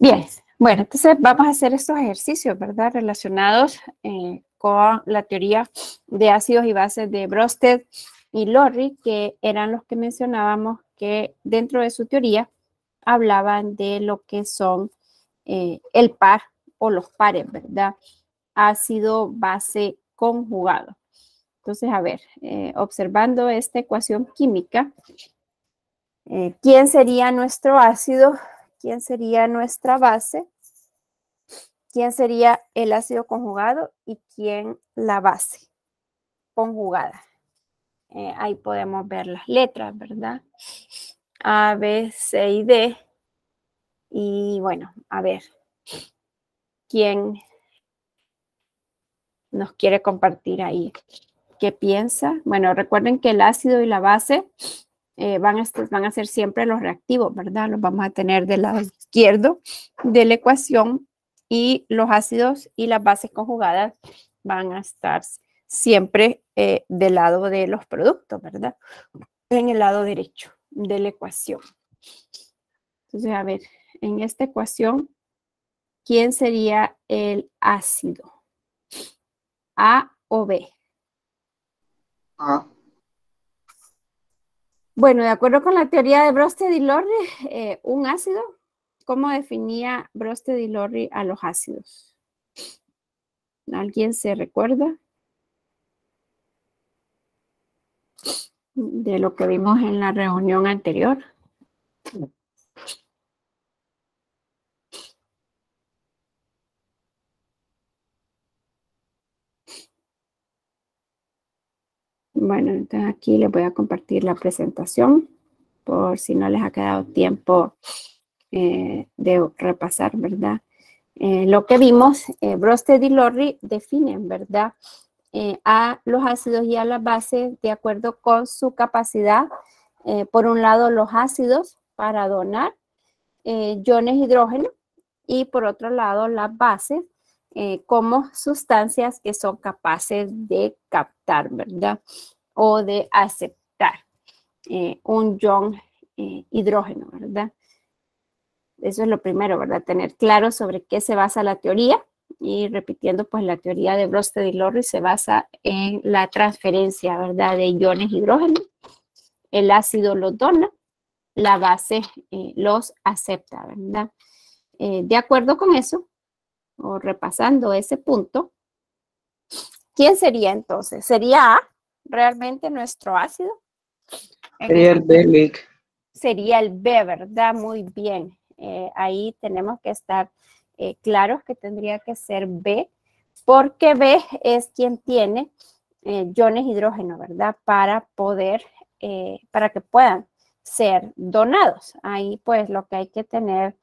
Bien, bueno, entonces vamos a hacer estos ejercicios, ¿verdad? Relacionados con la teoría de ácidos y bases de Brøsted y Lorry, que eran los que mencionábamos que dentro de su teoría hablaban de lo que son el par o los pares, ¿verdad? Ácido, base, conjugado. Entonces, a ver, observando esta ecuación química, ¿quién sería nuestro ácido? ¿Quién sería nuestra base? ¿Quién sería el ácido conjugado? ¿Y quién la base conjugada? Ahí podemos ver las letras, ¿verdad? A, B, C y D. Y bueno, a ver, ¿quién nos quiere compartir ahí? ¿Qué piensa? Bueno, recuerden que el ácido y la base van a ser siempre los reactivos, ¿verdad? Los vamos a tener del lado izquierdo de la ecuación y los ácidos y las bases conjugadas van a estar siempre del lado de los productos, ¿verdad? En el lado derecho de la ecuación. Entonces, a ver, en esta ecuación, ¿quién sería el ácido? ¿A o B? A. Bueno, de acuerdo con la teoría de Brøsted y Lorry, un ácido, ¿cómo definía Brøsted y Lorry a los ácidos? ¿Alguien se recuerda de lo que vimos en la reunión anterior? Bueno, entonces aquí les voy a compartir la presentación por si no les ha quedado tiempo de repasar, ¿verdad? Lo que vimos, Brøsted y Lorry definen, ¿verdad? A los ácidos y a las bases de acuerdo con su capacidad. Por un lado, los ácidos para donar iones hidrógeno y por otro lado, las bases como sustancias que son capaces de captar, ¿verdad? O de aceptar un ion hidrógeno, ¿verdad? Eso es lo primero, ¿verdad? Tener claro sobre qué se basa la teoría. Y repitiendo, pues la teoría de Brøsted y Lorry se basa en la transferencia, ¿verdad? De iones hidrógeno. El ácido los dona, la base los acepta, ¿verdad? De acuerdo con eso, o repasando ese punto, ¿quién sería entonces? ¿Sería A realmente nuestro ácido? Sería el B, Lick. Sería el B, ¿verdad? Muy bien. Ahí tenemos que estar claros que tendría que ser B, porque B es quien tiene iones hidrógeno, ¿verdad? Para poder, para que puedan ser donados. Ahí pues lo que hay que tener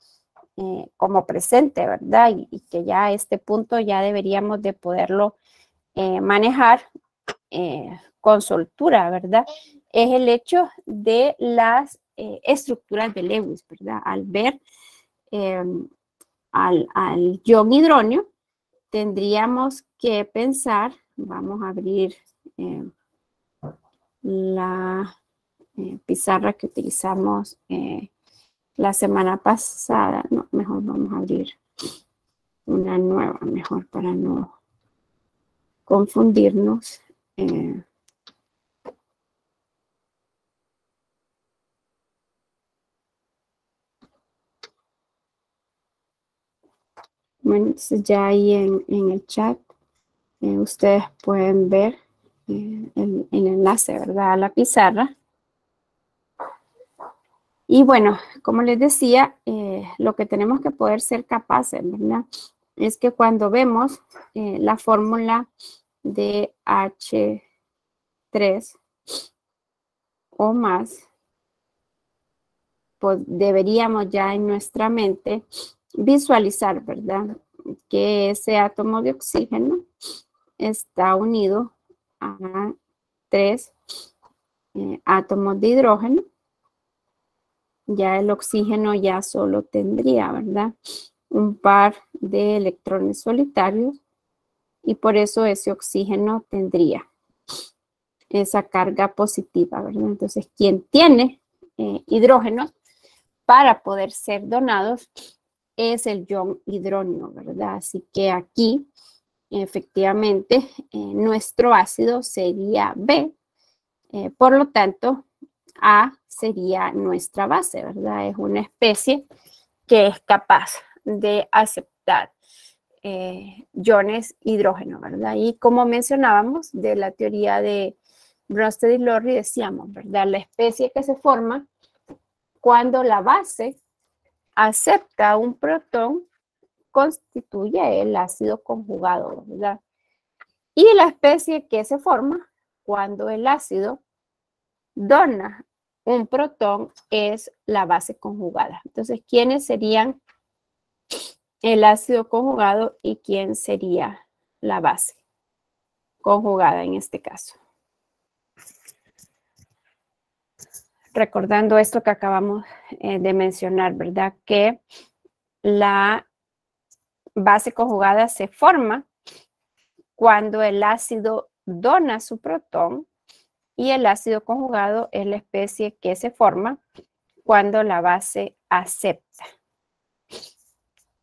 como presente, ¿verdad? Y que ya a este punto ya deberíamos de poderlo manejar con soltura, ¿verdad? Es el hecho de las estructuras de Lewis, ¿verdad? Al ver al ion hidrógeno, tendríamos que pensar, vamos a abrir la pizarra que utilizamos la semana pasada, no, mejor vamos a abrir una nueva, mejor para no confundirnos. Bueno, entonces ya ahí en el chat ustedes pueden ver el enlace, ¿verdad? A la pizarra. Y bueno, como les decía, lo que tenemos que poder ser capaces, ¿verdad? Es que cuando vemos la fórmula de H3 o más, pues deberíamos ya en nuestra mente visualizar, ¿verdad? Que ese átomo de oxígeno está unido a 3 átomos de hidrógeno. Ya el oxígeno ya solo tendría, ¿verdad? Un par de electrones solitarios y por eso ese oxígeno tendría esa carga positiva, ¿verdad? Entonces, quien tiene hidrógeno para poder ser donados es el ion hidrógeno, ¿verdad? Así que aquí, efectivamente, nuestro ácido sería B. Por lo tanto, A sería nuestra base, ¿verdad? Es una especie que es capaz de aceptar iones hidrógeno, ¿verdad? Y como mencionábamos de la teoría de Bronsted y Lowry, decíamos, ¿verdad? La especie que se forma cuando la base acepta un protón constituye el ácido conjugado, ¿verdad? Y la especie que se forma cuando el ácido dona un protón es la base conjugada. Entonces, ¿quiénes serían el ácido conjugado y quién sería la base conjugada en este caso? Recordando esto que acabamos de mencionar, ¿verdad? Que la base conjugada se forma cuando el ácido dona su protón y el ácido conjugado es la especie que se forma cuando la base acepta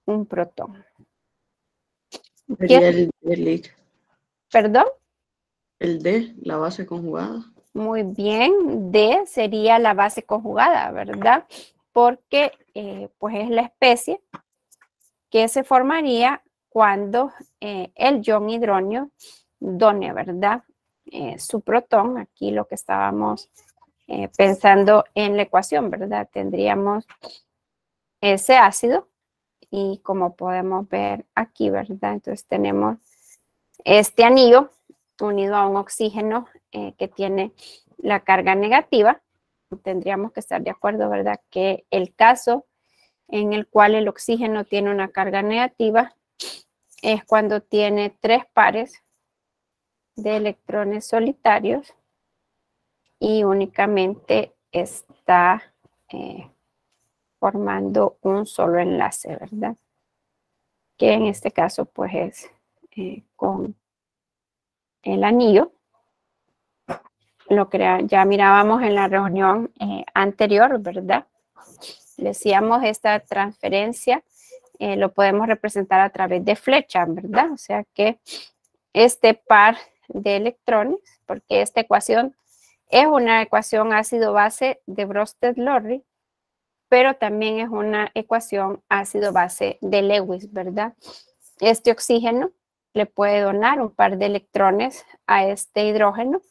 un protón. Sería el D, Lick. ¿Perdón? El D, la base conjugada. Muy bien, D sería la base conjugada, ¿verdad? Porque pues es la especie que se formaría cuando el ion hidrógeno done, ¿verdad? Su protón, aquí lo que estábamos pensando en la ecuación, ¿verdad? Tendríamos ese ácido y como podemos ver aquí, ¿verdad? Entonces tenemos este anillo unido a un oxígeno que tiene la carga negativa. Tendríamos que estar de acuerdo, ¿verdad? Que el caso en el cual el oxígeno tiene una carga negativa es cuando tiene 3 pares de electrones solitarios y únicamente está formando un solo enlace, ¿verdad? Que en este caso pues es con el anillo. Lo que ya mirábamos en la reunión anterior, ¿verdad? Decíamos esta transferencia lo podemos representar a través de flechas, ¿verdad? O sea que este par de electrones, porque esta ecuación es una ecuación ácido-base de Bronsted-Lowry, pero también es una ecuación ácido-base de Lewis, ¿verdad? Este oxígeno le puede donar un par de electrones a este hidrógeno.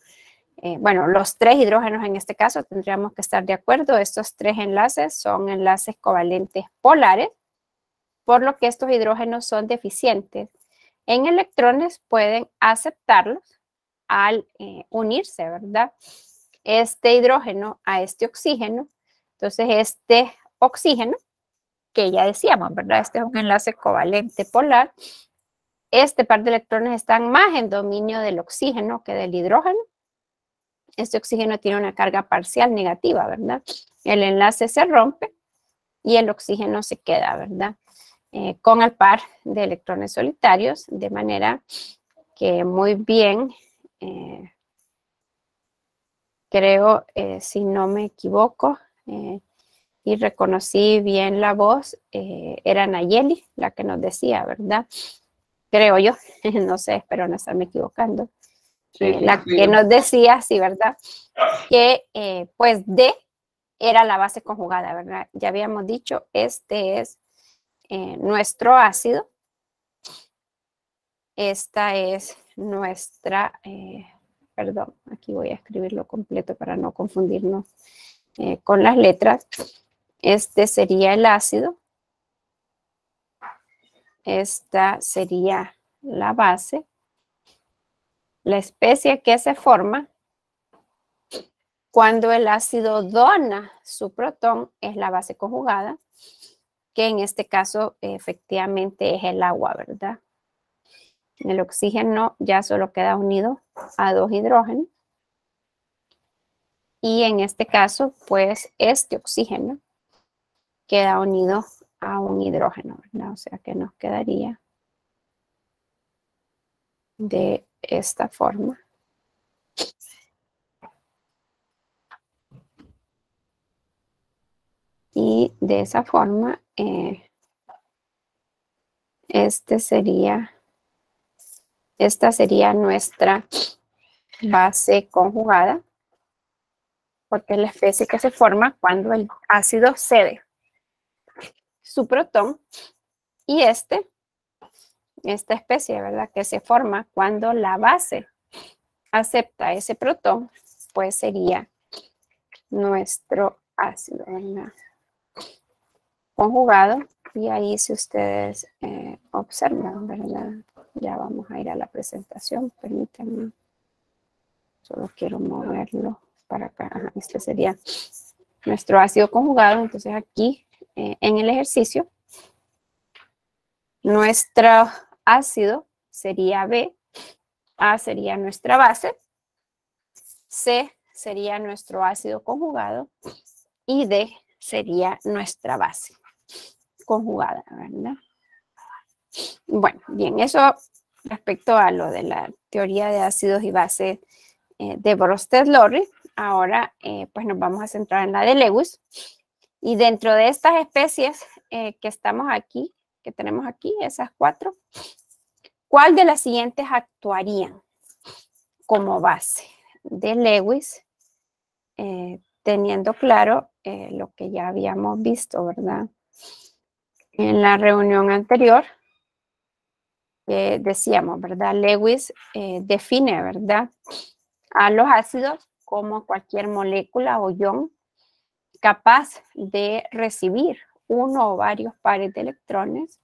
Bueno, los 3 hidrógenos en este caso tendríamos que estar de acuerdo. Estos 3 enlaces son enlaces covalentes polares, por lo que estos hidrógenos son deficientes en electrones, pueden aceptarlos al unirse, ¿verdad? Este hidrógeno a este oxígeno. Entonces, este oxígeno, que ya decíamos, ¿verdad? Este es un enlace covalente polar. Este par de electrones están más en dominio del oxígeno que del hidrógeno. Este oxígeno tiene una carga parcial negativa, ¿verdad? El enlace se rompe y el oxígeno se queda, ¿verdad? Con el par de electrones solitarios, de manera que muy bien, creo, si no me equivoco, y reconocí bien la voz, era Nayeli la que nos decía, ¿verdad? Creo yo, no sé, espero no estarme equivocando. Sí, la que nos decía, sí, ¿verdad? Que pues D era la base conjugada, ¿verdad? Ya habíamos dicho, este es nuestro ácido. Esta es nuestra, perdón, aquí voy a escribirlo completo para no confundirnos con las letras. Este sería el ácido. Esta sería la base. La especie que se forma cuando el ácido dona su protón es la base conjugada, que en este caso efectivamente es el agua, ¿verdad? El oxígeno ya solo queda unido a 2 hidrógenos. Y en este caso, pues este oxígeno queda unido a un hidrógeno, ¿verdad? O sea que nos quedaría de esta forma. Y de esa forma esta sería nuestra base conjugada, porque es la especie que se forma cuando el ácido cede su protón, y esta especie, ¿verdad?, que se forma cuando la base acepta ese protón, pues sería nuestro ácido, ¿verdad?, conjugado. Y ahí, si ustedes observan, ¿verdad? Ya vamos a ir a la presentación, permítanme. Solo quiero moverlo para acá. Ajá, este sería nuestro ácido conjugado. Entonces aquí, en el ejercicio, nuestro ácido sería B, A sería nuestra base, C sería nuestro ácido conjugado y D sería nuestra base conjugada, ¿verdad? Bueno, bien, eso respecto a lo de la teoría de ácidos y bases de Bronsted-Lowry. Ahora, pues nos vamos a centrar en la de Lewis. Y dentro de estas especies que estamos aquí, que tenemos aquí, esas 4, ¿cuál de las siguientes actuarían como base de Lewis? Teniendo claro lo que ya habíamos visto, ¿verdad? En la reunión anterior, decíamos, ¿verdad? Lewis define, ¿verdad?, a los ácidos como cualquier molécula o ion capaz de recibir uno o varios pares de electrones,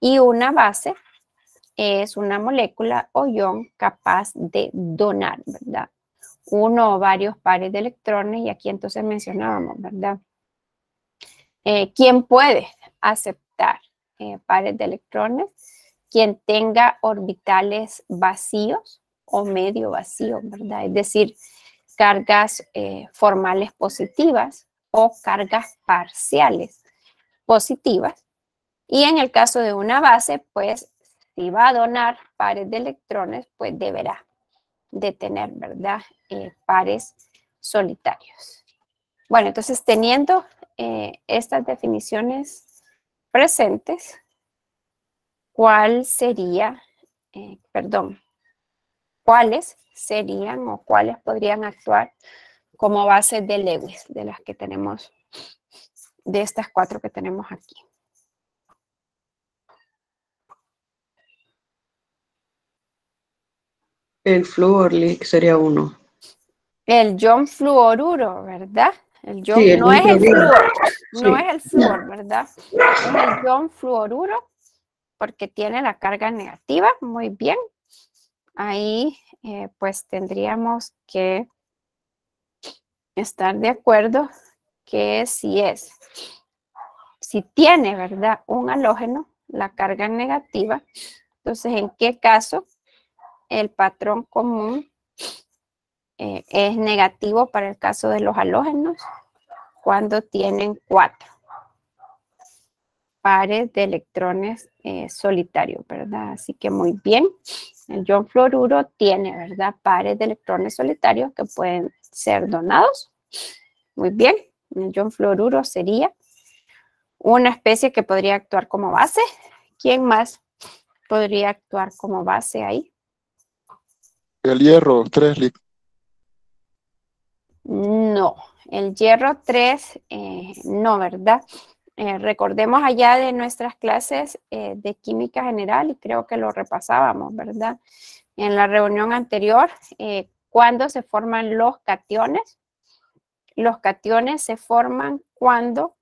y una base es una molécula o ion capaz de donar, ¿verdad?, uno o varios pares de electrones. Y aquí entonces mencionábamos, ¿verdad?, ¿quién puede aceptar pares de electrones? Quien tenga orbitales vacíos o medio vacíos, ¿verdad? Es decir, cargas formales positivas o cargas parciales positivas. Y en el caso de una base, pues si va a donar pares de electrones, pues deberá de tener, ¿verdad?, pares solitarios. Bueno, entonces teniendo estas definiciones presentes, ¿cuáles serían o cuáles podrían actuar como bases de Lewis, de las que tenemos, de estas 4 que tenemos aquí? El flúor leak sería uno. El ion fluoruro, ¿verdad? El ion, Sí, el no es el fluoruro. flúor, no Sí. es el flúor, ¿verdad? Es el ion fluoruro porque tiene la carga negativa. Muy bien. Ahí pues tendríamos que estar de acuerdo que si tiene, ¿verdad?, un halógeno, la carga negativa, entonces ¿en qué caso el patrón común es negativo para el caso de los halógenos? Cuando tienen 4 pares de electrones solitarios, ¿verdad? Así que muy bien, el ion fluoruro tiene, ¿verdad?, pares de electrones solitarios que pueden ser donados. Muy bien, el ion fluoruro sería una especie que podría actuar como base. ¿Quién más podría actuar como base ahí? El hierro, 3 Lic. No, el hierro 3, no, ¿verdad? Recordemos allá de nuestras clases de química general, y creo que lo repasábamos, ¿verdad?, en la reunión anterior, cuando se forman los cationes. Los cationes se forman cuando,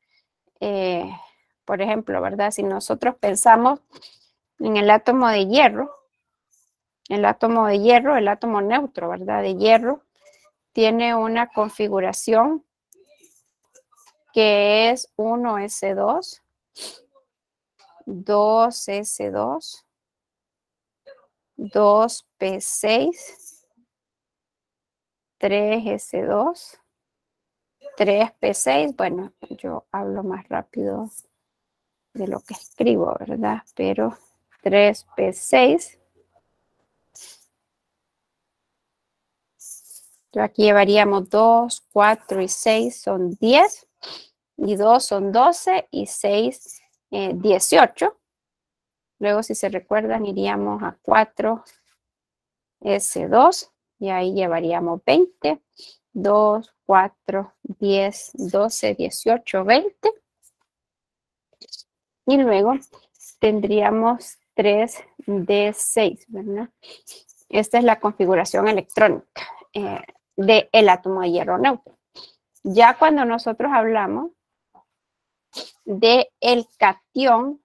por ejemplo, ¿verdad?, si nosotros pensamos en el átomo de hierro, el átomo neutro, ¿verdad?, de hierro, tiene una configuración que es 1s2, 2s2, 2p6, 3s2, 3p6. Bueno, yo hablo más rápido de lo que escribo, ¿verdad? Pero 3p6. Yo aquí llevaríamos 2, 4 y 6 son 10, y 2 son 12 y 6, 18. Luego, si se recuerdan, iríamos a 4S2 y ahí llevaríamos 20, 2, 4, 10, 12, 18, 20. Y luego tendríamos 3D6, ¿verdad? Esta es la configuración electrónica del átomo de hierro neutro. Ya cuando nosotros hablamos de el catión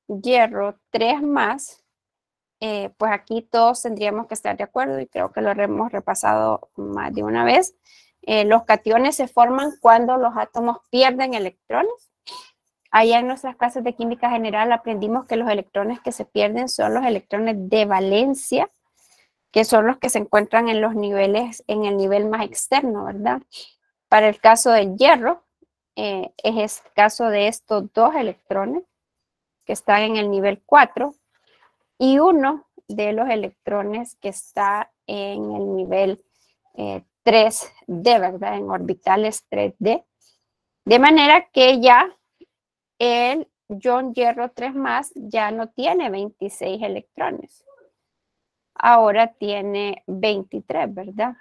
hierro 3 más, pues aquí todos tendríamos que estar de acuerdo y creo que lo hemos repasado más de una vez. Los cationes se forman cuando los átomos pierden electrones. Allá en nuestras clases de química general aprendimos que los electrones que se pierden son los electrones de valencia, que son los que se encuentran en los niveles, en el nivel más externo, ¿verdad? Para el caso del hierro, es el caso de estos dos electrones que están en el nivel 4 y uno de los electrones que está en el nivel 3D, ¿verdad? En orbitales 3D. De manera que ya el ion hierro 3 más ya no tiene 26 electrones. Ahora tiene 23, ¿verdad?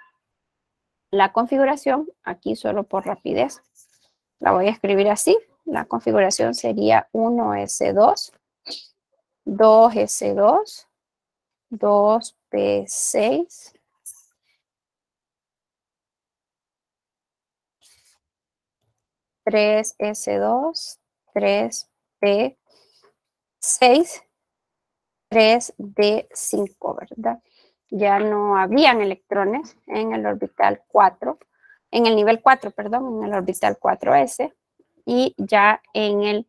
La configuración, aquí solo por rapidez, la voy a escribir así. La configuración sería 1S2, 2S2, 2P6, 3S2, 3P6, 3D5, ¿verdad? Ya no habían electrones en el orbital 4, en el nivel 4, perdón, en el orbital 4S, y ya en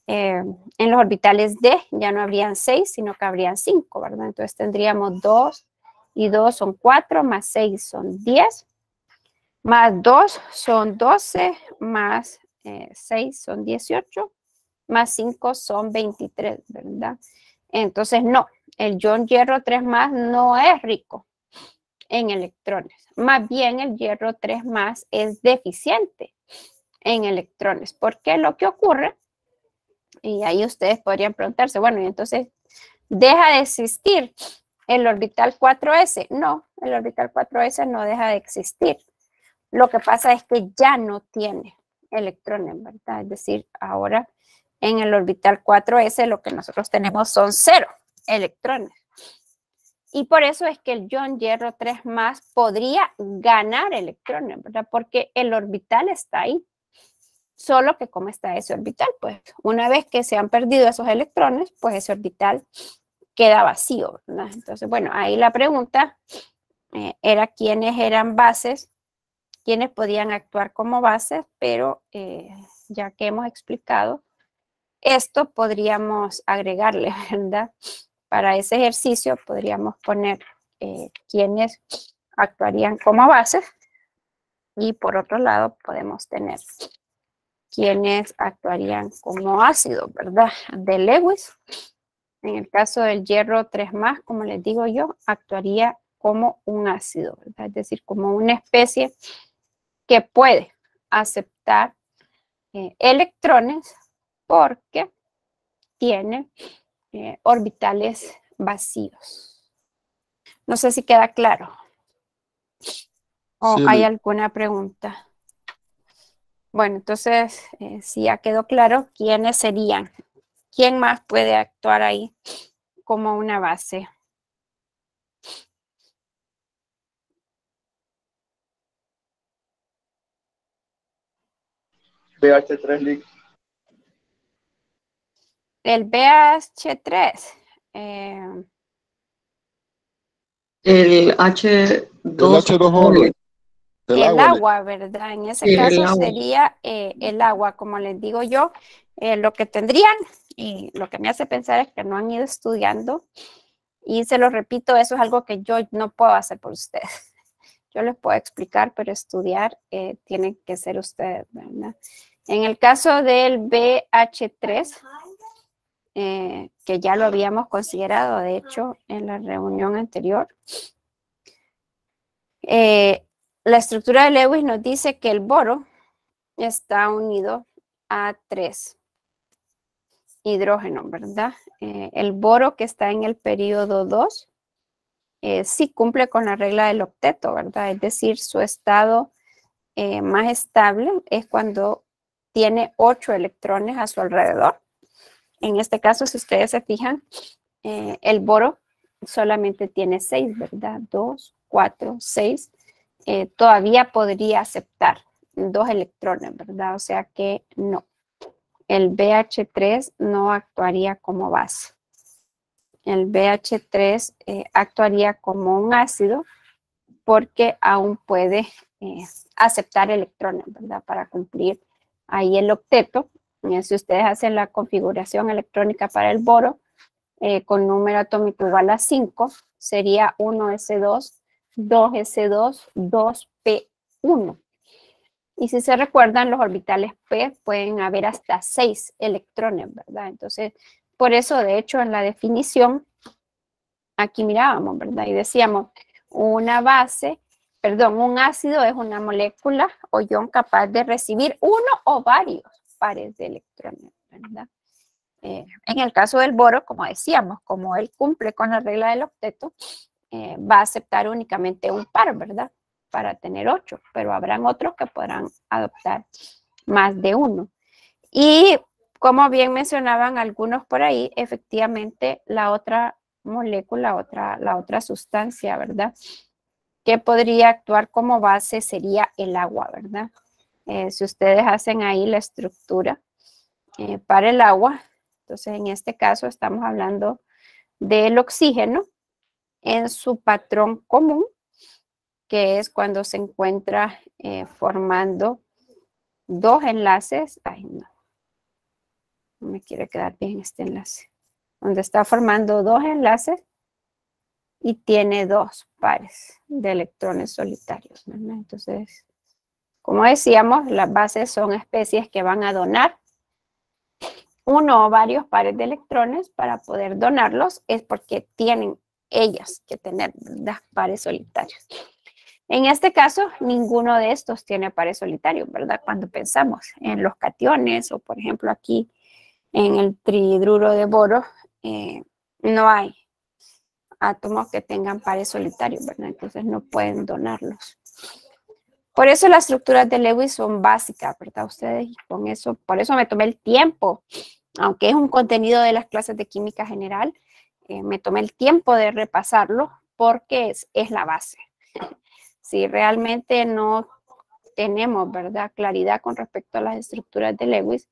los orbitales D ya no habrían 6, sino que habrían 5, ¿verdad? Entonces tendríamos 2 y 2 son 4, más 6 son 10, más 2 son 12, más 6 son 18, más 5 son 23, ¿verdad? Entonces no, el ion hierro 3 más no es rico en electrones. Más bien el hierro 3 más es deficiente en electrones. ¿Por qué? Lo que ocurre, y ahí ustedes podrían preguntarse, bueno, y entonces deja de existir el orbital 4S. No, el orbital 4S no deja de existir. Lo que pasa es que ya no tiene electrones, ¿verdad? Es decir, ahora en el orbital 4S lo que nosotros tenemos son 0 electrones. Y por eso es que el ion hierro 3 más podría ganar electrones, ¿verdad? Porque el orbital está ahí. Solo que como está ese orbital, pues una vez que se han perdido esos electrones, pues ese orbital queda vacío, ¿verdad? Entonces, bueno, ahí la pregunta era quiénes eran bases, quiénes podían actuar como bases, pero ya que hemos explicado esto, podríamos agregarle, ¿verdad? Para ese ejercicio podríamos poner quiénes actuarían como bases y por otro lado podemos tener quienes actuarían como ácidos, ¿verdad? De Lewis. En el caso del hierro 3 más, como les digo yo, actuaría como un ácido, ¿verdad? Es decir, como una especie que puede aceptar electrones porque tiene orbitales vacíos. No sé si queda claro. ¿O hay alguna pregunta? Bueno, entonces, si ya quedó claro, ¿quiénes serían? ¿Quién más puede actuar ahí como una base? BH3 El BH3. El H2O. El H2O, el El agua. agua, ¿verdad? En ese Sí, el caso agua. sería el agua, como les digo yo, lo que tendrían y lo que me hace pensar es que no han ido estudiando y se lo repito, eso es algo que yo no puedo hacer por ustedes. Yo les puedo explicar, pero estudiar tienen que ser ustedes, ¿verdad? En el caso del BH3, que ya lo habíamos considerado, de hecho, en la reunión anterior, la estructura de Lewis nos dice que el boro está unido a 3 hidrógeno, ¿verdad? El boro que está en el período 2 sí cumple con la regla del octeto, ¿verdad? Es decir, su estado más estable es cuando tiene 8 electrones a su alrededor. En este caso, si ustedes se fijan, el boro solamente tiene 6, ¿verdad? 2, 4, 6. Todavía podría aceptar 2 electrones, ¿verdad? O sea que no. El BH3 no actuaría como base. El BH3 actuaría como un ácido porque aún puede aceptar electrones, ¿verdad? Para cumplir ahí el octeto. Si ustedes hacen la configuración electrónica para el boro, con número atómico igual a 5, sería 1s2, 2s2, 2p1. Y si se recuerdan, los orbitales p pueden haber hasta 6 electrones, ¿verdad? Entonces, por eso, de hecho, en la definición, aquí mirábamos, ¿verdad? Y decíamos, un ácido es una molécula o ion capaz de recibir uno o varios pares de electrones, ¿verdad? En el caso del boro, como decíamos, como él cumple con la regla del octeto, va a aceptar únicamente un par, ¿verdad? Para tener 8, pero habrán otros que podrán adoptar más de uno. Y como bien mencionaban algunos por ahí, efectivamente la otra molécula, la otra sustancia, ¿verdad? Que podría actuar como base sería el agua, ¿verdad? Si ustedes hacen ahí la estructura para el agua, entonces en este caso estamos hablando del oxígeno en su patrón común, que es cuando se encuentra formando 2 enlaces. Ay, no me quiere quedar bien este enlace. Donde está formando 2 enlaces y tiene 2 pares de electrones solitarios, ¿verdad? Entonces, como decíamos, las bases son especies que van a donar uno o varios pares de electrones. Para poder donarlos es porque tienen ellas que tener, ¿verdad?, pares solitarios. En este caso, ninguno de estos tiene pares solitarios, ¿verdad? Cuando pensamos en los cationes o, por ejemplo, aquí en el trihidruro de boro, no hay átomos que tengan pares solitarios, ¿verdad? Entonces no pueden donarlos. Por eso las estructuras de Lewis son básicas, ¿verdad? Ustedes con eso, por eso me tomé el tiempo, aunque es un contenido de las clases de química general, me tomé el tiempo de repasarlo porque es la base. Si realmente no tenemos, ¿verdad?, claridad con respecto a las estructuras de Lewis,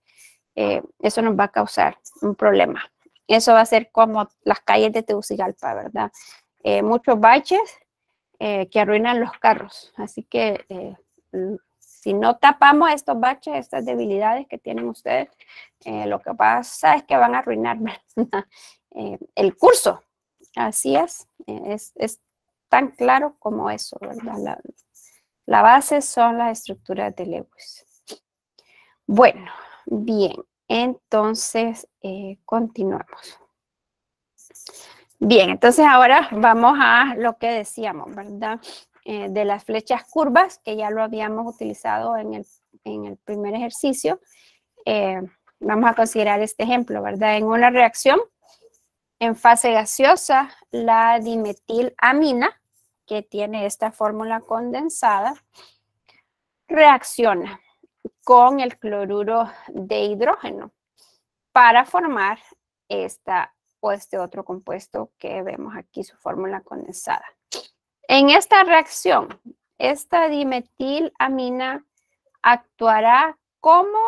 eso nos va a causar un problema. Eso va a ser como las calles de Tegucigalpa, ¿verdad? Muchos baches que arruinan los carros. Así que si no tapamos estos baches, estas debilidades que tienen ustedes, lo que pasa es que van a arruinar, ¿verdad?, el curso. Así es tan claro como eso, ¿verdad? La base son las estructuras de Lewis. Bueno, bien, entonces continuamos. Bien, entonces ahora vamos a lo que decíamos, ¿verdad? De las flechas curvas, que ya lo habíamos utilizado en el primer ejercicio. Vamos a considerar este ejemplo, ¿verdad? En una reacción en fase gaseosa, la dimetilamina, que tiene esta fórmula condensada, reacciona con el cloruro de hidrógeno para formar este otro compuesto que vemos aquí, su fórmula condensada. En esta reacción, esta dimetilamina actuará como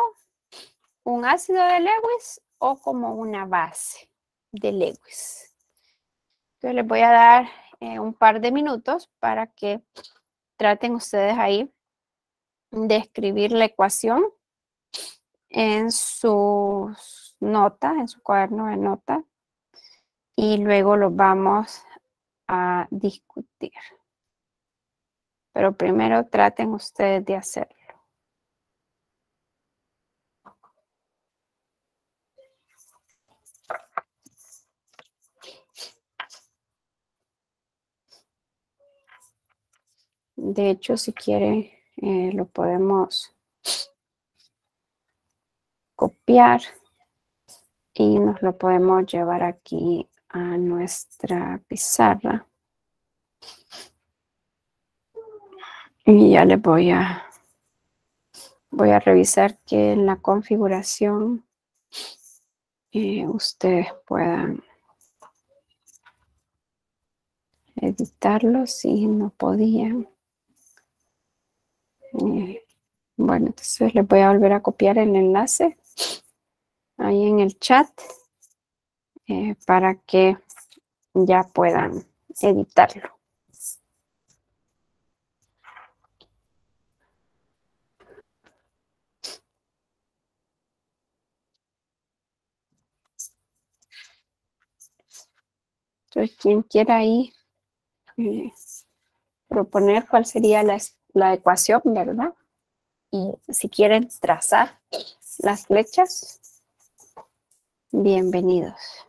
un ácido de Lewis o como una base de Lewis. Entonces les voy a dar un par de minutos para que traten ustedes ahí de escribir la ecuación en sus notas, en su cuaderno de notas, y luego lo vamos a discutir. Pero primero traten ustedes de hacerlo. De hecho, si quieren, lo podemos copiar y nos lo podemos llevar aquí a nuestra pizarra. Y ya les voy a revisar que en la configuración ustedes puedan editarlo si no podían. Bueno, entonces les voy a volver a copiar el enlace ahí en el chat para que ya puedan editarlo. Entonces, quien quiera ahí proponer cuál sería la ecuación, ¿verdad? Y si quieren trazar las flechas, bienvenidos.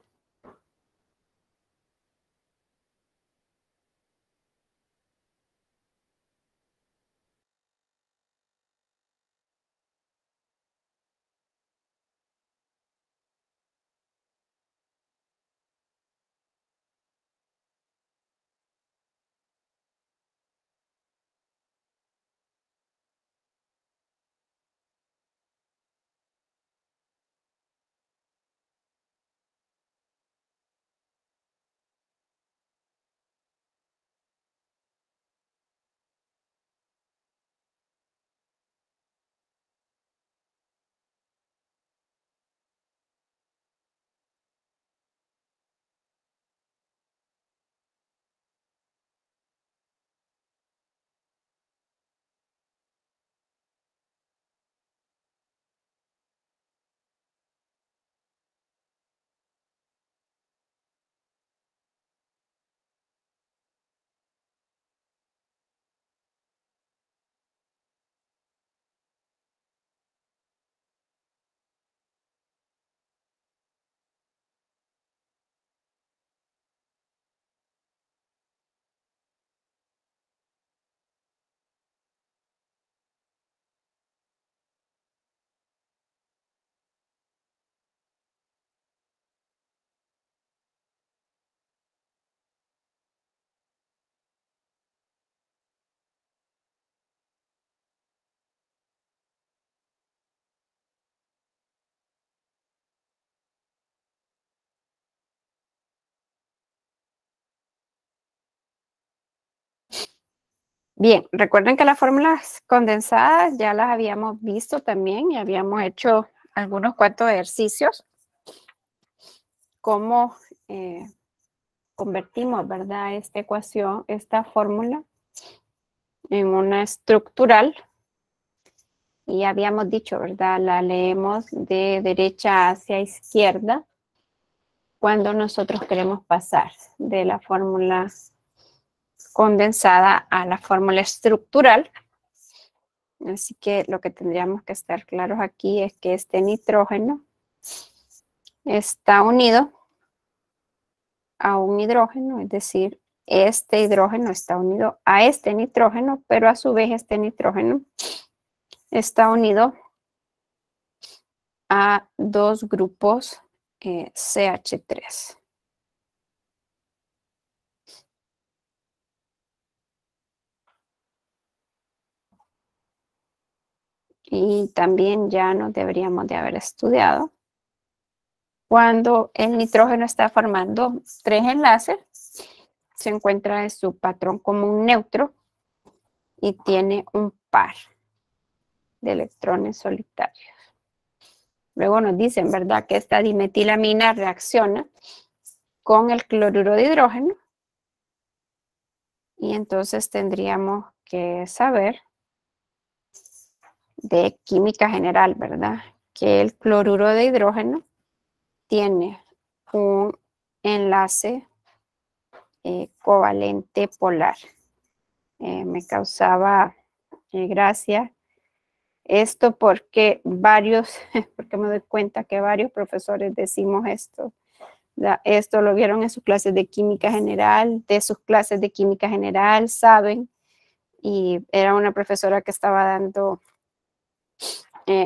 Bien, recuerden que las fórmulas condensadas ya las habíamos visto también y habíamos hecho algunos cuantos ejercicios. Cómo convertimos, ¿verdad? Esta ecuación, esta fórmula en una estructural. Y habíamos dicho, ¿verdad? La leemos de derecha hacia izquierda cuando nosotros queremos pasar de la fórmula condensada a la fórmula estructural. Así que lo que tendríamos que estar claros aquí es que este nitrógeno está unido a un hidrógeno, es decir, este hidrógeno está unido a este nitrógeno, pero a su vez este nitrógeno está unido a dos grupos CH3. Y también ya nos deberíamos de haber estudiado cuando el nitrógeno está formando tres enlaces, se encuentra en su patrón común neutro y tiene un par de electrones solitarios. Luego nos dicen, ¿verdad?, que esta dimetilamina reacciona con el cloruro de hidrógeno y entonces tendríamos que saber de química general, ¿verdad?, que el cloruro de hidrógeno tiene un enlace covalente polar. Me causaba gracia esto porque porque me doy cuenta que varios profesores decimos esto. Esto lo vieron en sus clases de química general, de sus clases de química general, saben, y era una profesora que estaba dando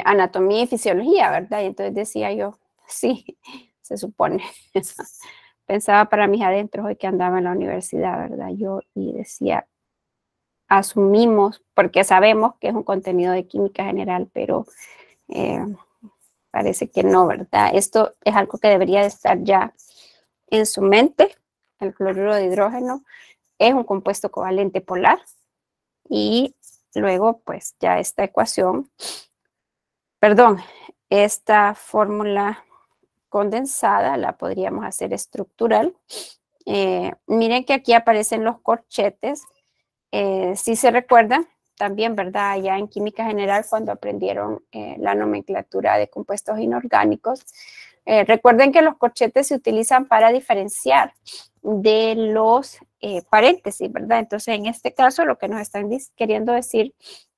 anatomía y fisiología, ¿verdad? Y entonces decía yo, sí, se supone. Pensaba para mis adentros hoy que andaba en la universidad, ¿verdad? Y decía, asumimos, porque sabemos que es un contenido de química general, pero parece que no, ¿verdad? Esto es algo que debería de estar ya en su mente. El cloruro de hidrógeno es un compuesto covalente polar y luego pues ya esta ecuación, perdón, esta fórmula condensada la podríamos hacer estructural. Miren que aquí aparecen los corchetes. Si se recuerdan, también, ¿verdad? Ya en química general, cuando aprendieron la nomenclatura de compuestos inorgánicos, recuerden que los corchetes se utilizan para diferenciar de los paréntesis, ¿verdad? Entonces, en este caso, lo que nos están queriendo decir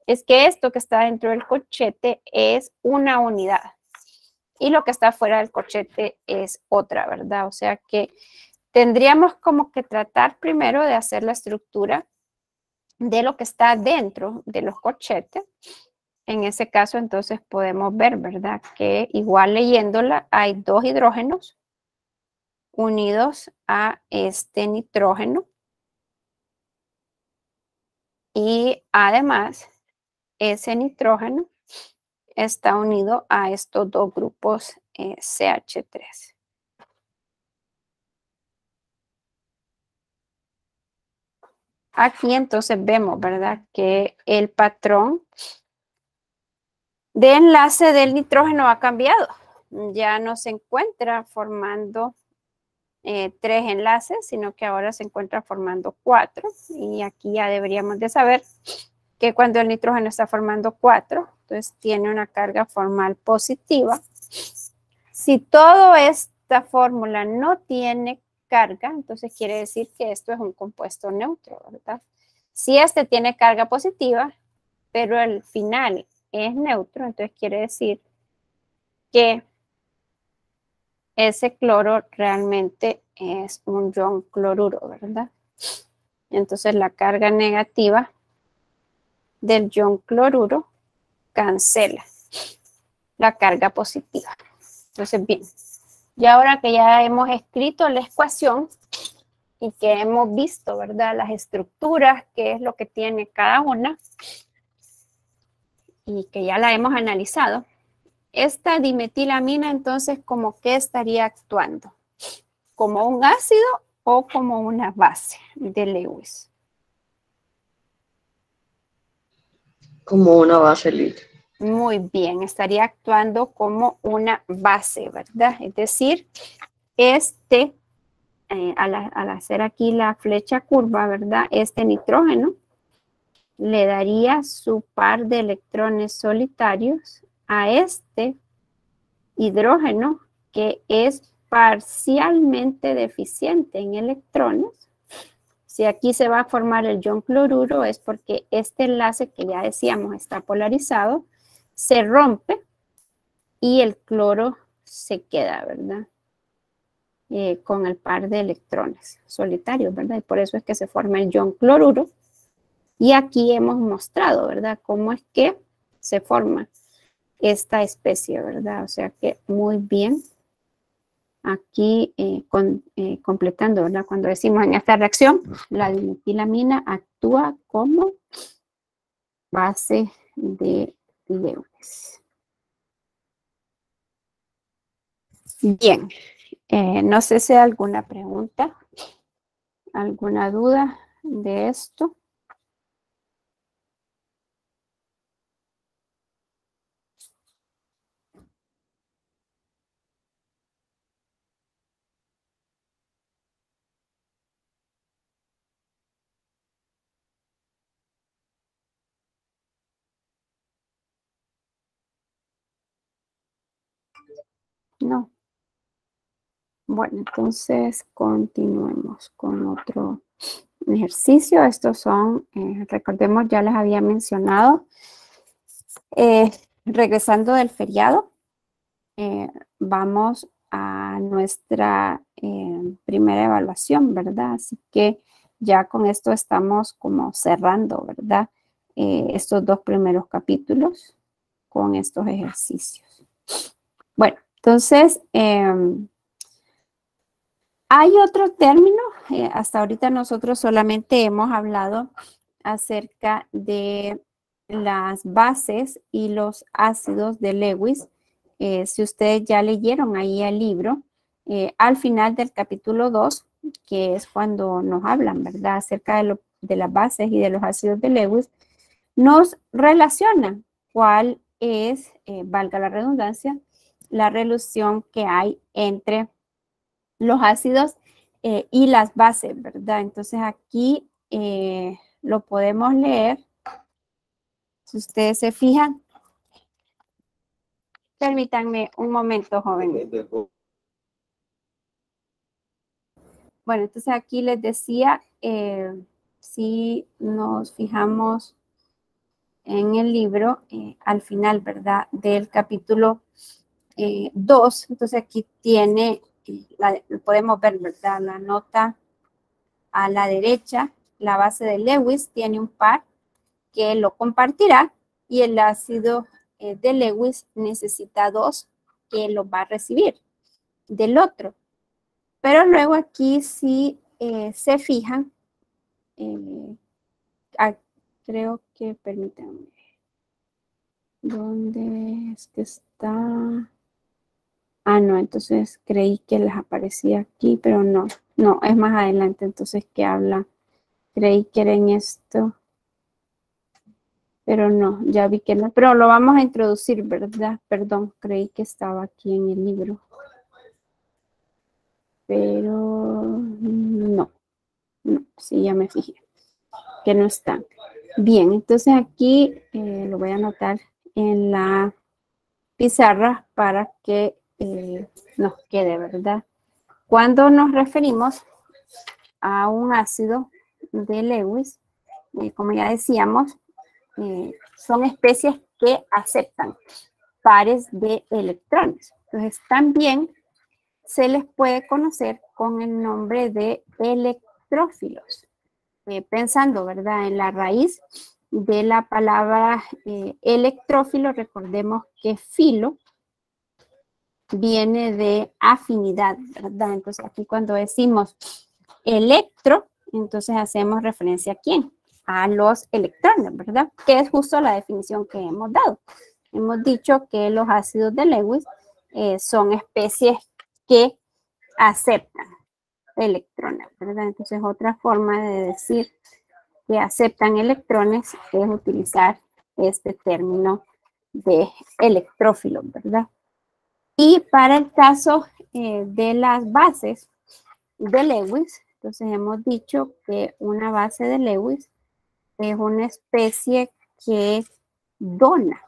es que esto que está dentro del corchete es una unidad y lo que está fuera del corchete es otra, ¿verdad? O sea que tendríamos como que tratar primero de hacer la estructura de lo que está dentro de los corchetes. En ese caso, entonces podemos ver, ¿verdad? Que igual leyéndola hay 2 hidrógenos unidos a este nitrógeno. Y además, ese nitrógeno está unido a estos 2 grupos CH3. Aquí entonces vemos, ¿verdad? Que el patrón de enlace del nitrógeno ha cambiado. Ya no se encuentra formando 3 enlaces, sino que ahora se encuentra formando 4. Y aquí ya deberíamos de saber que cuando el nitrógeno está formando 4, entonces tiene una carga formal positiva. Si toda esta fórmula no tiene carga, entonces quiere decir que esto es un compuesto neutro, ¿verdad? Si este tiene carga positiva, pero el final es neutro, entonces quiere decir que ese cloro realmente es un ion cloruro, ¿verdad? Entonces la carga negativa del ion cloruro cancela la carga positiva. Entonces, bien, y ahora que ya hemos escrito la ecuación y que hemos visto, ¿verdad? Las estructuras, qué es lo que tiene cada una, y que ya la hemos analizado, esta dimetilamina entonces como que estaría actuando, como un ácido o como una base de Lewis. Como una base líquida. Muy bien, estaría actuando como una base, ¿verdad? Es decir, al hacer aquí la flecha curva, ¿verdad? Este nitrógeno le daría su par de electrones solitarios a este hidrógeno que es parcialmente deficiente en electrones. Si aquí se va a formar el ion cloruro es porque este enlace que ya decíamos está polarizado, se rompe y el cloro se queda, ¿verdad? Con el par de electrones solitarios, ¿verdad? Y por eso es que se forma el ion cloruro. Y aquí hemos mostrado, ¿verdad? Cómo es que se forma esta especie, ¿verdad? O sea que muy bien. Aquí completando, ¿verdad? Cuando decimos en esta reacción, la dimetilamina actúa como base de Lewis. Bien, no sé si hay alguna pregunta, alguna duda de esto. No. Bueno, entonces continuemos con otro ejercicio. Estos son, recordemos, ya les había mencionado, regresando del feriado, vamos a nuestra primera evaluación, ¿verdad? Así que ya con esto estamos como cerrando, ¿verdad? Estos 2 primeros capítulos con estos ejercicios. Bueno, entonces, Hay otro término, hasta ahorita nosotros solamente hemos hablado acerca de las bases y los ácidos de Lewis. Si ustedes ya leyeron ahí el libro, al final del capítulo 2, que es cuando nos hablan, ¿verdad?, acerca de las bases y de los ácidos de Lewis, nos relacionan cuál es, valga la redundancia, la relación que hay entre los ácidos y las bases, ¿verdad? Entonces aquí lo podemos leer. Si ustedes se fijan, permítanme un momento, joven. Bueno, entonces aquí les decía, si nos fijamos en el libro, al final, ¿verdad?, del capítulo 2, entonces aquí tiene, podemos ver, ¿verdad?, la nota a la derecha, la base de Lewis tiene un par que lo compartirá y el ácido de Lewis necesita 2 que lo va a recibir del otro. Pero luego aquí si se fijan, creo que, permítanme, ¿dónde es que está? Ah, no, entonces creí que les aparecía aquí, pero no, es más adelante, entonces que habla, creí que era en esto, pero no, ya vi que no, pero lo vamos a introducir, ¿verdad? Perdón, creí que estaba aquí en el libro, pero no, sí, ya me fijé, que no está. Bien, entonces aquí lo voy a anotar en la pizarra para que nos quede, ¿verdad? Cuando nos referimos a un ácido de Lewis, como ya decíamos, son especies que aceptan pares de electrones. Entonces, también se les puede conocer con el nombre de electrófilos. Pensando, ¿verdad?, en la raíz de la palabra electrófilo, recordemos que filo viene de afinidad, ¿verdad? Entonces, aquí cuando decimos electro, entonces hacemos referencia a quién, a los electrones, ¿verdad? Que es justo la definición que hemos dado. Hemos dicho que los ácidos de Lewis son especies que aceptan electrones, ¿verdad? Entonces, otra forma de decir que aceptan electrones es utilizar este término de electrófilo, ¿verdad? Y para el caso de las bases de Lewis, entonces hemos dicho que una base de Lewis es una especie que dona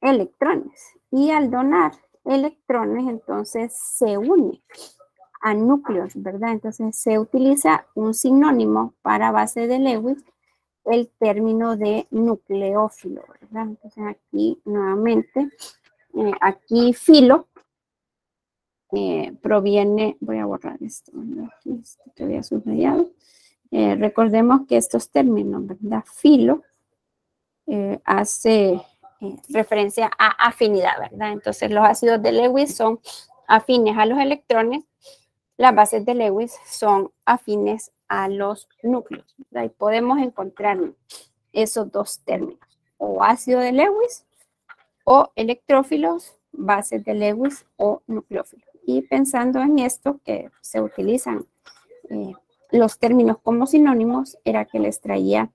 electrones y al donar electrones entonces se une a núcleos, ¿verdad? Entonces se utiliza un sinónimo para base de Lewis, el término de nucleófilo, ¿verdad? Entonces aquí nuevamente, aquí filo proviene, voy a borrar esto, ¿verdad? Aquí que había subrayado. Recordemos que estos términos, ¿verdad? Filo hace referencia a afinidad, ¿verdad? Entonces los ácidos de Lewis son afines a los electrones, las bases de Lewis son afines a los núcleos, ¿verdad? Y podemos encontrar esos dos términos, o ácido de Lewis o electrófilos, bases de Lewis o nucleófilos. Y pensando en esto, que se utilizan los términos como sinónimos, era que les traía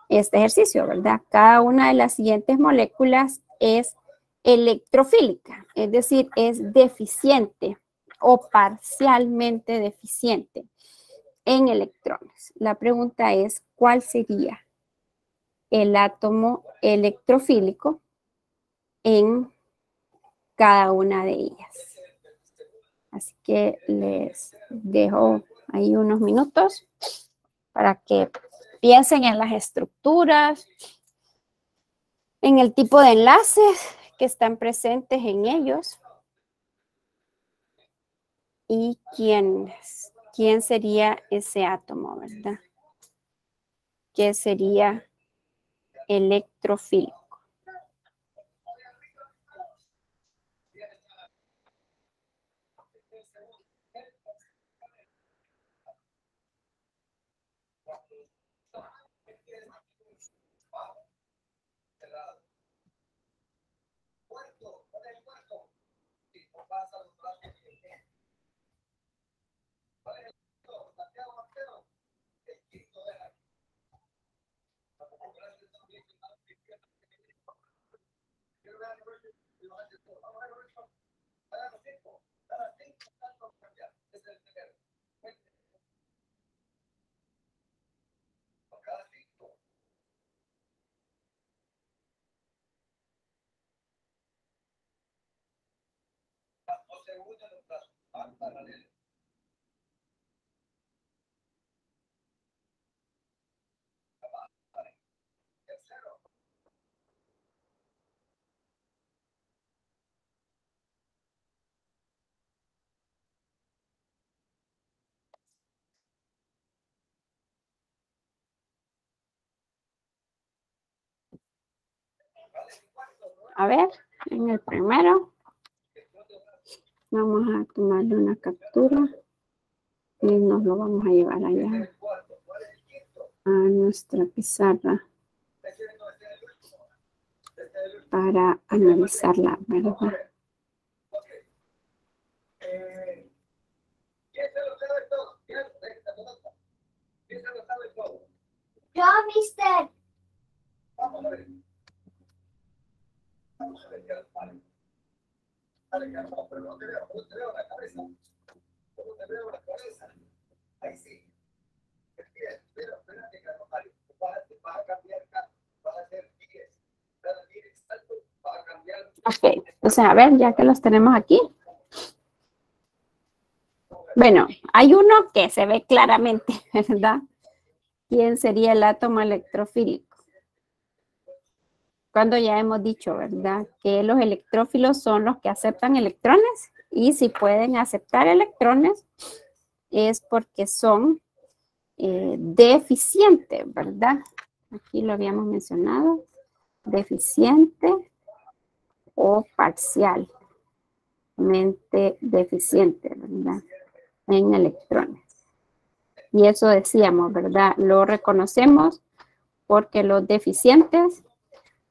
este ejercicio, ¿verdad? Cada una de las siguientes moléculas es electrofílica, es decir, es deficiente o parcialmente deficiente en electrones. La pregunta es, ¿cuál sería el átomo electrofílico en cada una de ellas? Así que les dejo ahí unos minutos para que piensen en las estructuras, en el tipo de enlaces que están presentes en ellos y quién sería ese átomo, ¿verdad? ¿Qué sería electrofílico? A ver, en el primero vamos a tomarle una captura y nos lo vamos a llevar allá a nuestra pizarra para analizarla, ¿verdad? Yo, mister. Ok, entonces a ver, ya que los tenemos aquí. Bueno, hay uno que se ve claramente, ¿verdad? ¿Quién sería el átomo electrofílico? Cuando ya hemos dicho, ¿verdad? Que los electrófilos son los que aceptan electrones y si pueden aceptar electrones es porque son deficientes, ¿verdad? Aquí lo habíamos mencionado, deficiente o parcialmente deficiente, ¿verdad? En electrones. Y eso decíamos, ¿verdad? Lo reconocemos porque los deficientes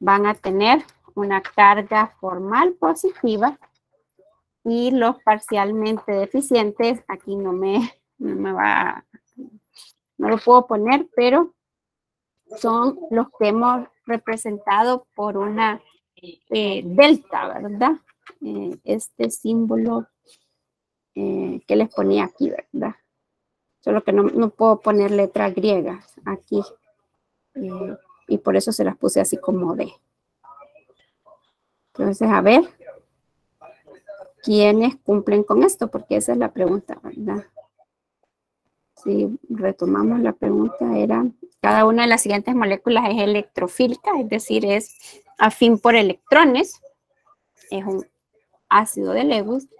van a tener una carga formal positiva y los parcialmente deficientes, aquí no lo puedo poner, pero son los que hemos representado por una delta, ¿verdad? Este símbolo que les ponía aquí, ¿verdad? Solo que no puedo poner letras griegas aquí. Y por eso se las puse así como D. Entonces, a ver, ¿quiénes cumplen con esto? Porque esa es la pregunta, ¿verdad? Si retomamos la pregunta, era, cada una de las siguientes moléculas es electrofílica, es decir, es afín por electrones, es un ácido de Lewis,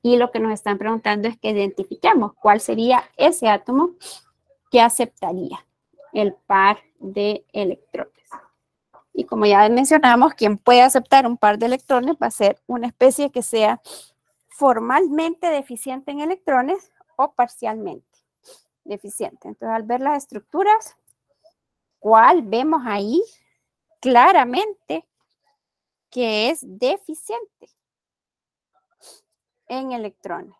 y lo que nos están preguntando es que identifiquemos cuál sería ese átomo que aceptaría el par de electrones. Y como ya mencionamos, quien puede aceptar un par de electrones va a ser una especie que sea formalmente deficiente en electrones o parcialmente deficiente. Entonces, al ver las estructuras, ¿cuál vemos ahí claramente que es deficiente en electrones?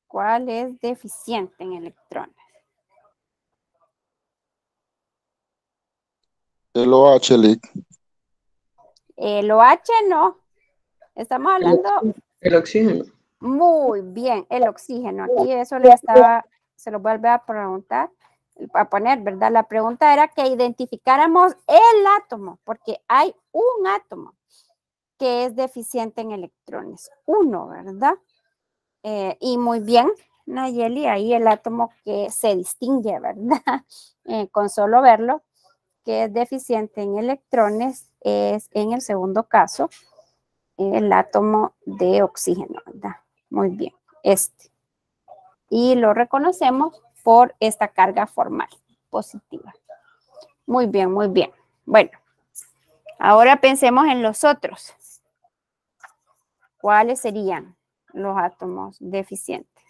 ¿Cuál es deficiente en electrones? El OH, Lick. El OH no. Estamos hablando... El oxígeno. Muy bien, el oxígeno. Aquí eso se lo vuelve a preguntar, a poner, ¿verdad? La pregunta era que identificáramos el átomo, porque hay un átomo que es deficiente en electrones. Uno, ¿verdad? Y muy bien, Nayeli, ahí el átomo que se distingue, ¿verdad? Con solo verlo, que es deficiente en electrones, es en el segundo caso, el átomo de oxígeno, ¿verdad? Muy bien, este. Y lo reconocemos por esta carga formal positiva. Muy bien, muy bien. Bueno, ahora pensemos en los otros. ¿Cuáles serían los átomos deficientes?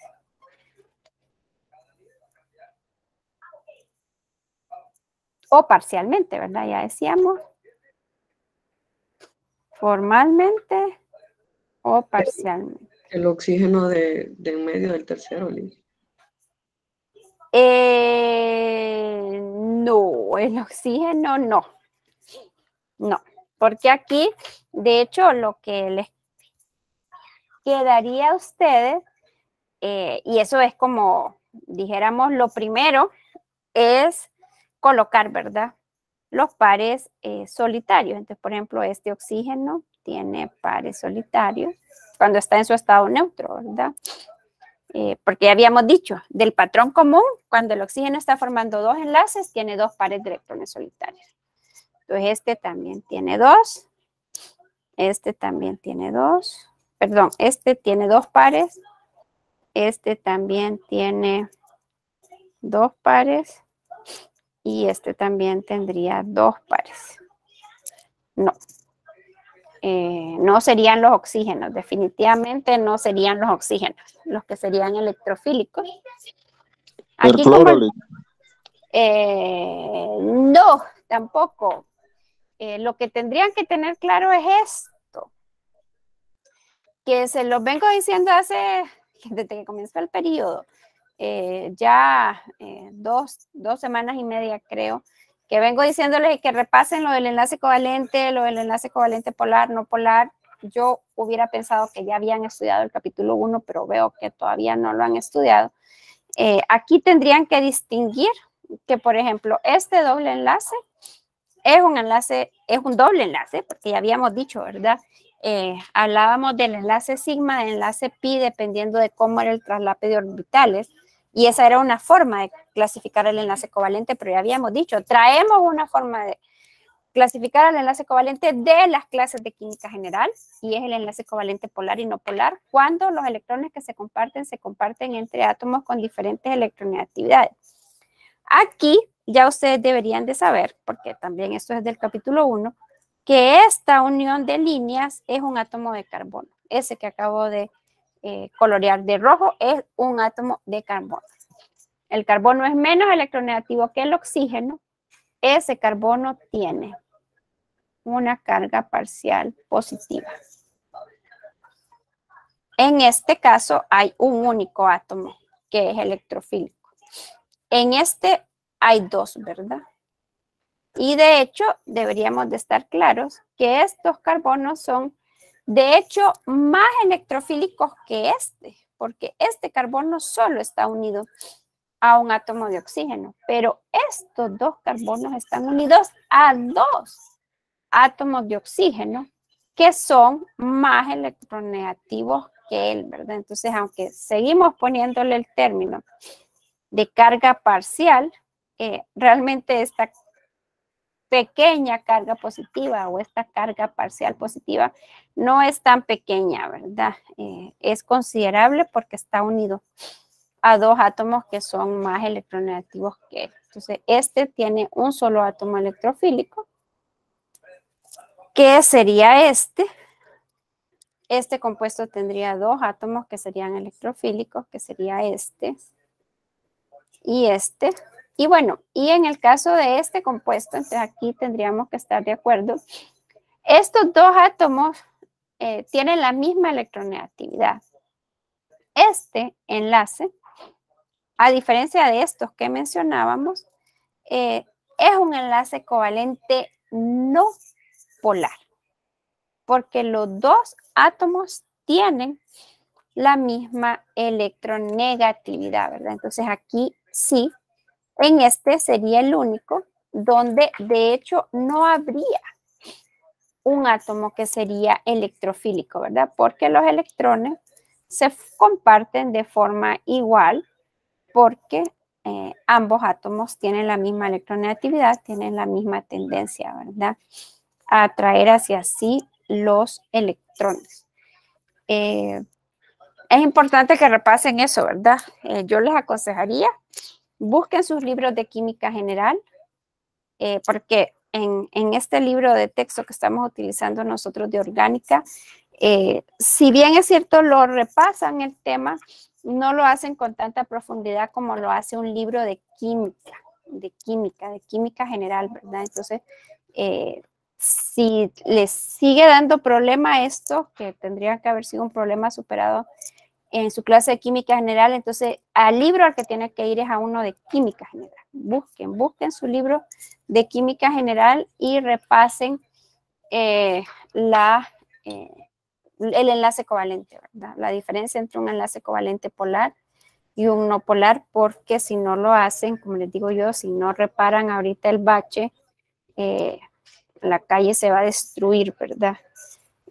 O parcialmente, ¿verdad? Ya decíamos. Formalmente o parcialmente. El oxígeno de en medio del tercero, Lick. No, el oxígeno no. No, porque aquí, de hecho, lo que les quedaría a ustedes, y eso es como, dijéramos, lo primero es colocar, ¿verdad? los pares solitarios. Entonces, por ejemplo, este oxígeno tiene pares solitarios cuando está en su estado neutro, ¿verdad? Porque ya habíamos dicho, del patrón común, cuando el oxígeno está formando dos enlaces, tiene dos pares de electrones solitarios. Entonces, este también tiene dos. Este también tiene dos. Perdón, este tiene dos pares. Este también tiene dos pares. Y este también tendría dos pares. No. No serían los oxígenos. Definitivamente no serían los oxígenos. Los que serían electrofílicos. Aquí como, no, tampoco. Lo que tendrían que tener claro es esto. Que se los vengo diciendo desde que comenzó el periodo. Ya 2 semanas y media creo, que vengo diciéndoles que repasen lo del enlace covalente, lo del enlace covalente polar, no polar. Yo hubiera pensado que ya habían estudiado el capítulo 1, pero veo que todavía no lo han estudiado. Aquí tendrían que distinguir que, por ejemplo, este doble enlace es un doble enlace, porque ya habíamos dicho, ¿verdad? Hablábamos del enlace sigma, del enlace pi, dependiendo de cómo era el traslape de orbitales. Y esa era una forma de clasificar el enlace covalente, pero ya habíamos dicho, traemos una forma de clasificar el enlace covalente de las clases de química general, y es el enlace covalente polar y no polar, cuando los electrones que se comparten entre átomos con diferentes electronegatividades. Aquí ya ustedes deberían de saber, porque también esto es del capítulo 1, que esta unión de líneas es un átomo de carbono. Ese que acabo de colorear de rojo es un átomo de carbono. El carbono es menos electronegativo que el oxígeno. Ese carbono tiene una carga parcial positiva. En este caso hay un único átomo que es electrofílico. En este hay dos, ¿verdad? Y de hecho deberíamos de estar claros que estos carbonos son de hecho más electrofílicos que este, porque este carbono solo está unido a un átomo de oxígeno, pero estos dos carbonos están unidos a dos átomos de oxígeno que son más electronegativos que él, ¿verdad? Entonces, aunque seguimos poniéndole el término de carga parcial, realmente esta pequeña carga positiva o esta carga parcial positiva no es tan pequeña, ¿verdad? Es considerable porque está unido a dos átomos que son más electronegativos que él. Entonces, este tiene un solo átomo electrofílico, que sería este. Este compuesto tendría dos átomos que serían electrofílicos, que sería este y este. Y bueno, y en el caso de este compuesto, entonces aquí tendríamos que estar de acuerdo. Estos dos átomos tienen la misma electronegatividad. Este enlace, a diferencia de estos que mencionábamos, es un enlace covalente no polar, porque los dos átomos tienen la misma electronegatividad, ¿verdad? Entonces aquí sí, en este sería el único donde de hecho no habría un átomo que sería electrofílico, ¿verdad? Porque los electrones se comparten de forma igual porque ambos átomos tienen la misma electronegatividad, tienen la misma tendencia, ¿verdad? A atraer hacia sí los electrones. Es importante que repasen eso, ¿verdad? Yo les aconsejaría, busquen sus libros de química general, porque en este libro de texto que estamos utilizando nosotros de orgánica, si bien es cierto, lo repasan el tema, no lo hacen con tanta profundidad como lo hace un libro de química general, ¿verdad? Entonces, si les sigue dando problema esto, que tendría que haber sido un problema superado en su clase de química general, entonces al libro al que tiene que ir es a uno de química general. Busquen su libro de química general y repasen el enlace covalente, ¿verdad? La diferencia entre un enlace covalente polar y un no polar, porque si no lo hacen, como les digo yo, si no reparan ahorita el bache, la calle se va a destruir, ¿verdad?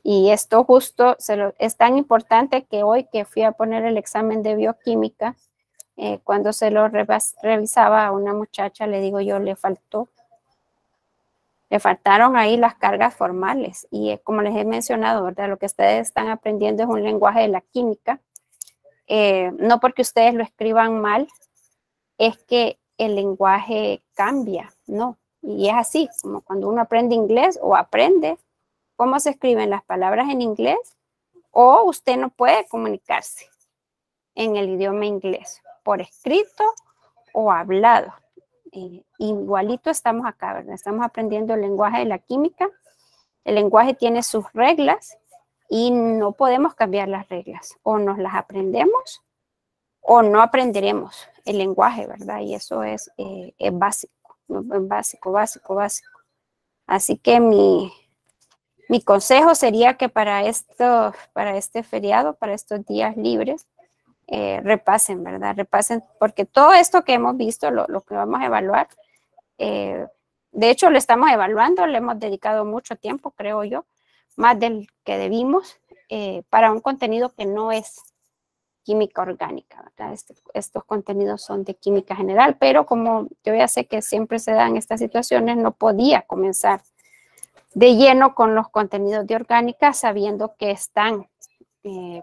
Y esto justo es tan importante que hoy que fui a poner el examen de bioquímica, cuando se lo revisaba a una muchacha, le digo yo, le faltaron ahí las cargas formales. Y como les he mencionado, ¿verdad? Lo que ustedes están aprendiendo es un lenguaje de la química. No porque ustedes lo escriban mal, es que el lenguaje cambia, no. Y es así, como cuando uno aprende inglés o aprende cómo se escriben las palabras en inglés, o usted no puede comunicarse en el idioma inglés, por escrito o hablado. Igualito estamos acá, ¿verdad? Estamos aprendiendo el lenguaje de la química. El lenguaje tiene sus reglas y no podemos cambiar las reglas. O nos las aprendemos o no aprenderemos el lenguaje, ¿verdad? Y eso es básico. Así que mi consejo sería que para este feriado, para estos días libres, repasen, ¿verdad? Repasen, porque todo esto que hemos visto, lo que vamos a evaluar, de hecho lo estamos evaluando, le hemos dedicado mucho tiempo, creo yo, más del que debimos, para un contenido que no es química orgánica, ¿verdad? Estos contenidos son de química general, pero como yo ya sé que siempre se dan estas situaciones, no podía comenzar de lleno con los contenidos de orgánica, sabiendo que están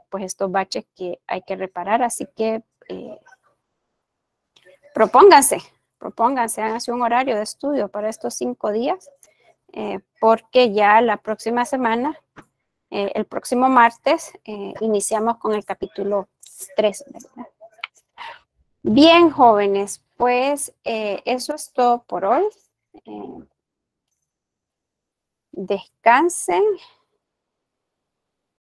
pues estos baches que hay que reparar. Así que propónganse, háganse un horario de estudio para estos 5 días, porque ya la próxima semana, el próximo martes, iniciamos con el capítulo 3, ¿verdad? Bien, jóvenes, pues eso es todo por hoy. Descansen.